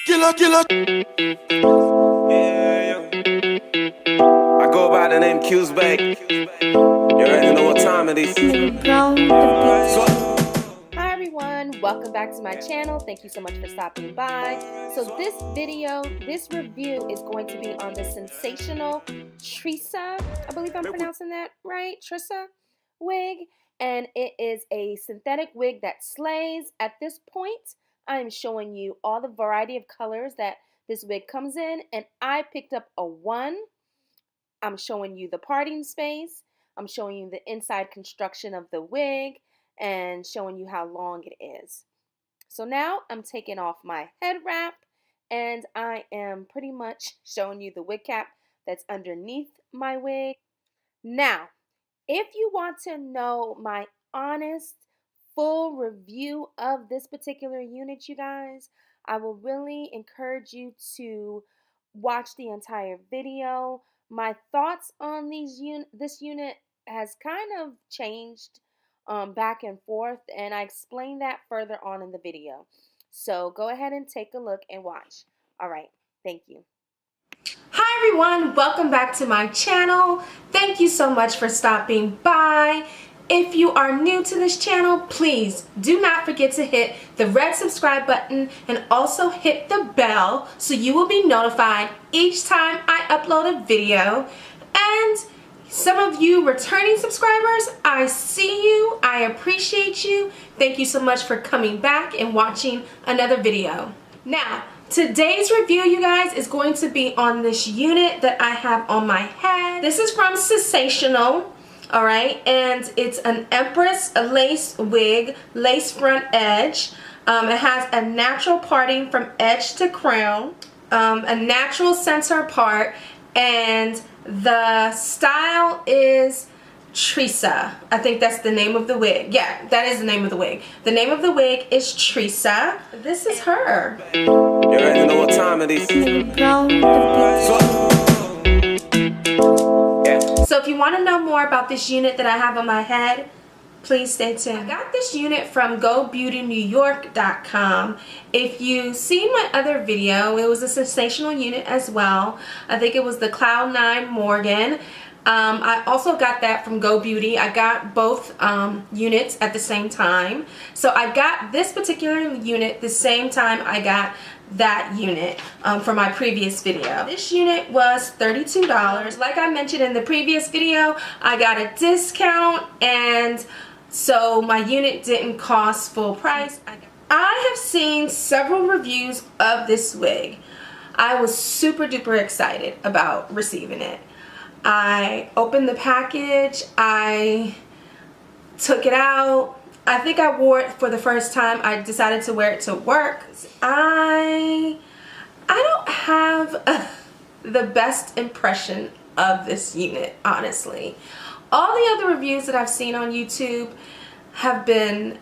Killer, killer. Yeah. I go by the name Q's Bake. You already know what time it is. Hi everyone, welcome back to my channel. Thank you so much for stopping by. So this review is going to be on the Sensational Trissa, I believe I'm pronouncing that right, Trissa wig. And it is a synthetic wig that slays. At this point, I'm showing you all the variety of colors that this wig comes in, and I picked up a 1. I'm showing you the parting space. I'm showing you the inside construction of the wig and showing you how long it is. So now I'm taking off my head wrap and I am pretty much showing you the wig cap that's underneath my wig. Now, if you want to know my honest, full review of this particular unit, you guys, I will really encourage you to watch the entire video. My thoughts on this unit has kind of changed back and forth, and I explain that further on in the video. So go ahead and take a look and watch. All right, thank you. Hi everyone, welcome back to my channel. Thank you so much for stopping by. If you are new to this channel, please do not forget to hit the red subscribe button and also hit the bell so you will be notified each time I upload a video. And some of you returning subscribers, I see you, I appreciate you. Thank you so much for coming back and watching another video. Now, today's review, you guys, is going to be on this unit that I have on my head. This is from Sensationnel, all right, and it's an Empress lace wig, lace front edge. It has a natural parting from edge to crown, a natural center part, and the style is Trissa. I think that's the name of the wig. Yeah, that is the name of the wig. The name of the wig is Trissa. This is her. You already know what time it is. So if you want to know more about this unit that I have on my head, please stay tuned. I got this unit from gobeautyny.com. If you see my other video, it was a sensational unit as well. I think it was the Cloud 9 Morgan. I also got that from Go Beauty. I got both units at the same time. So I got this particular unit the same time I got that unit for my previous video. This unit was $32. Like I mentioned in the previous video, I got a discount, and so my unit didn't cost full price. I have seen several reviews of this wig. I was super duper excited about receiving it. I opened the package, I took it out. I think I wore it for the first time. I decided to wear it to work. I don't have the best impression of this unit, honestly. All the other reviews that I've seen on YouTube have been,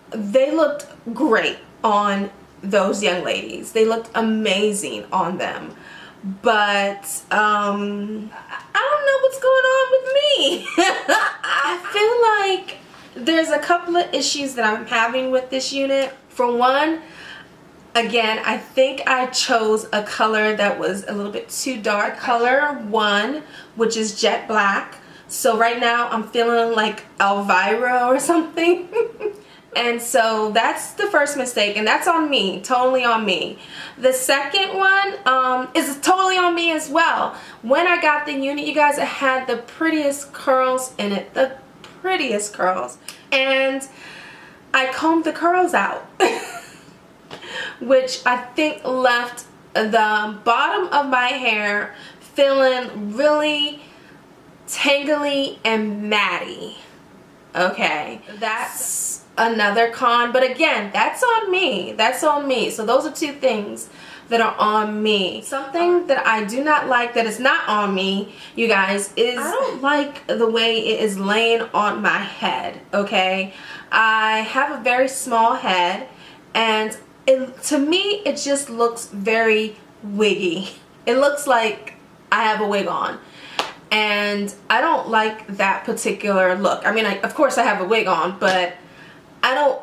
they looked great on those young ladies. They looked amazing on them. But I don't know what's going on with me. I feel like there's a couple of issues that I'm having with this unit. For one, again, I think I chose a color that was a little bit too dark. Color 1, which is jet black. So right now I'm feeling like Elvira or something. And so that's the first mistake, and that's on me, totally on me. The second one is totally on me as well. When I got the unit, you guys, it had the prettiest curls in it, the prettiest curls. And I combed the curls out, which I think left the bottom of my hair feeling really tangly and matty. Okay, that's another con, but again, that's on me. That's on me. So those are two things that are on me. Something that I do not like that is not on me, you guys, is I don't like the way it is laying on my head. Okay, I have a very small head, and to me it just looks very wiggy. It looks like I have a wig on, and I don't like that particular look. I mean, of course I have a wig on, but I don't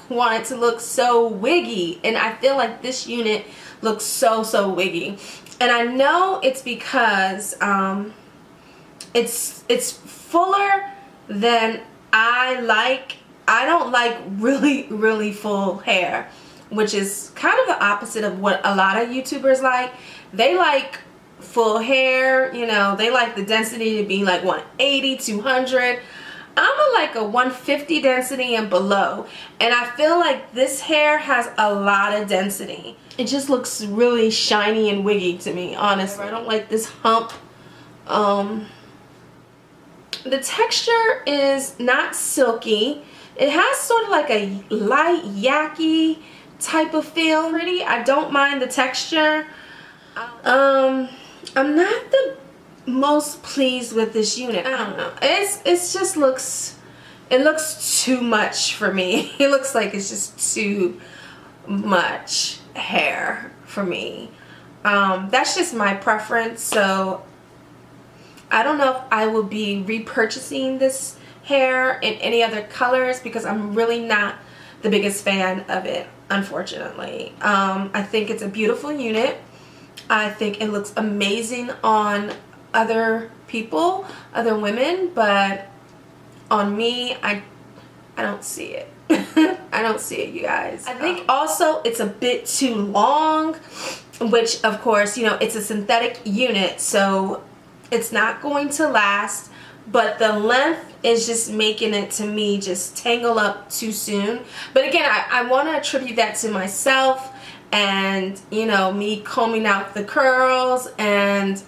want it to look so wiggy, and I feel like this unit looks so wiggy. And I know it's because it's fuller than I like. I don't like really full hair, which is kind of the opposite of what a lot of YouTubers like. They like full hair, you know, they like the density to be like 180, 200. I'm like a 150 density and below, and I feel like this hair has a lot of density. It just looks really shiny and wiggy to me, honestly. I don't like this hump. The texture is not silky. It has sort of like a light yucky type of feel. Pretty. I don't mind the texture. I'm not the most pleased with this unit. I don't know. It's just looks too much for me. It looks like it's just too much hair for me. That's just my preference. So I don't know if I will be repurchasing this hair in any other colors because I'm really not the biggest fan of it, unfortunately. I think it's a beautiful unit. I think it looks amazing on other people, other women, but on me, I don't see it. I don't see it, you guys. I think also it's a bit too long, which of course, you know, it's a synthetic unit, so it's not going to last, but the length is just making it, to me, just tangle up too soon. But again, I want to attribute that to myself and, you know, me combing out the curls, and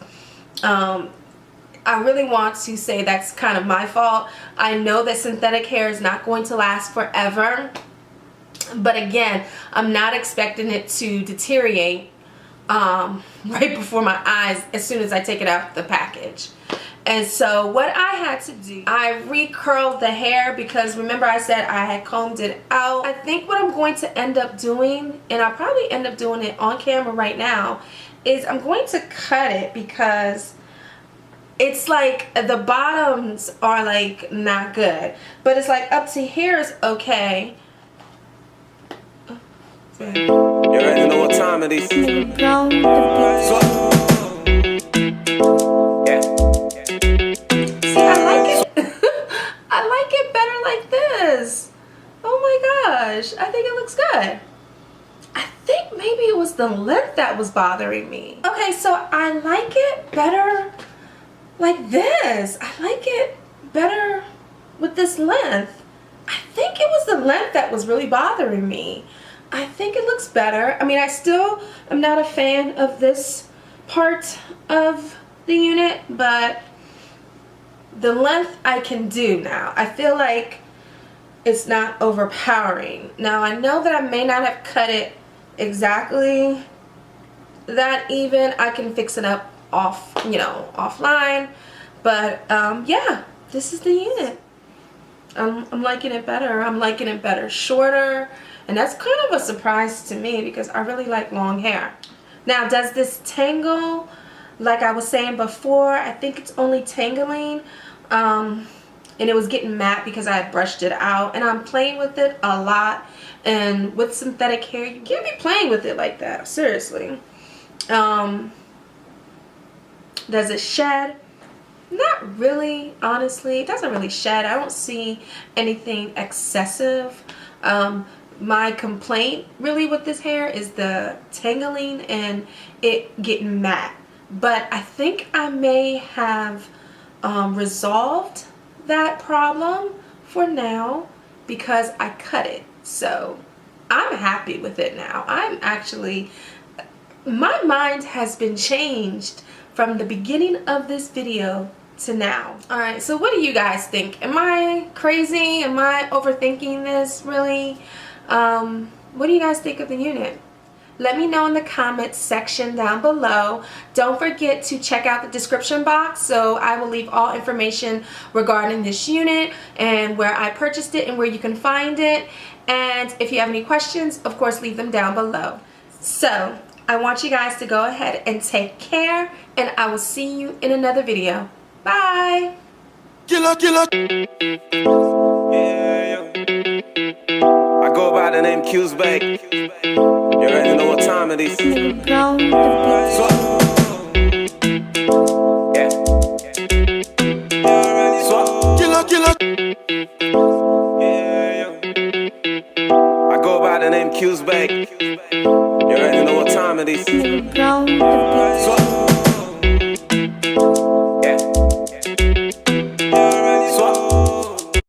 I really want to say that's kind of my fault. I know that synthetic hair is not going to last forever, but again, I'm not expecting it to deteriorate right before my eyes as soon as I take it out the package. And so what I had to do, I recurled the hair because remember I said I had combed it out. I think what I'm going to end up doing, and I'll probably end up doing it on camera right now, is I'm going to cut it because it's like the bottoms are like not good, but it's like up to here is okay. You already know what time it is. See, I like it. I like it better like this. Oh my gosh, I think it looks good. I think maybe it was the length that was bothering me. Okay, so I like it better like this. I like it better with this length. I think it was the length that was really bothering me. I think it looks better. I mean, I still am not a fan of this part of the unit, but the length I can do now. I feel like it's not overpowering. Now, I know that I may not have cut it exactly that even. I can fix it up off, you know, offline, but yeah, this is the unit. I'm liking it better. I'm liking it better shorter, and that's kind of a surprise to me because I really like long hair. Now, does this tangle? Like I was saying before, I think it's only tangling, and it was getting matte because I had brushed it out, and I'm playing with it a lot. And with synthetic hair, you can't be playing with it like that, seriously. Does it shed? Not really, honestly. It doesn't really shed. I don't see anything excessive. My complaint really with this hair is the tangling and it getting matte. But I think I may have resolved that problem for now because I cut it. So I'm happy with it now. I'm actually, my mind has been changed from the beginning of this video to now. Alright, so what do you guys think? Am I crazy? Am I overthinking this, really? What do you guys think of the unit? Let me know in the comments section down below. Don't forget to check out the description box, so I will leave all information regarding this unit and where I purchased it and where you can find it. And if you have any questions, of course, leave them down below. So I want you guys to go ahead and take care, and I will see you in another video. Bye! Killer, killer. Yeah, yeah. I go go by the name Q's-Bag. You already know what time it is. Swap. Yeah. Swap. Killer. Yeah. I go by the name Q's-Bag. You already know what time it is. Swap.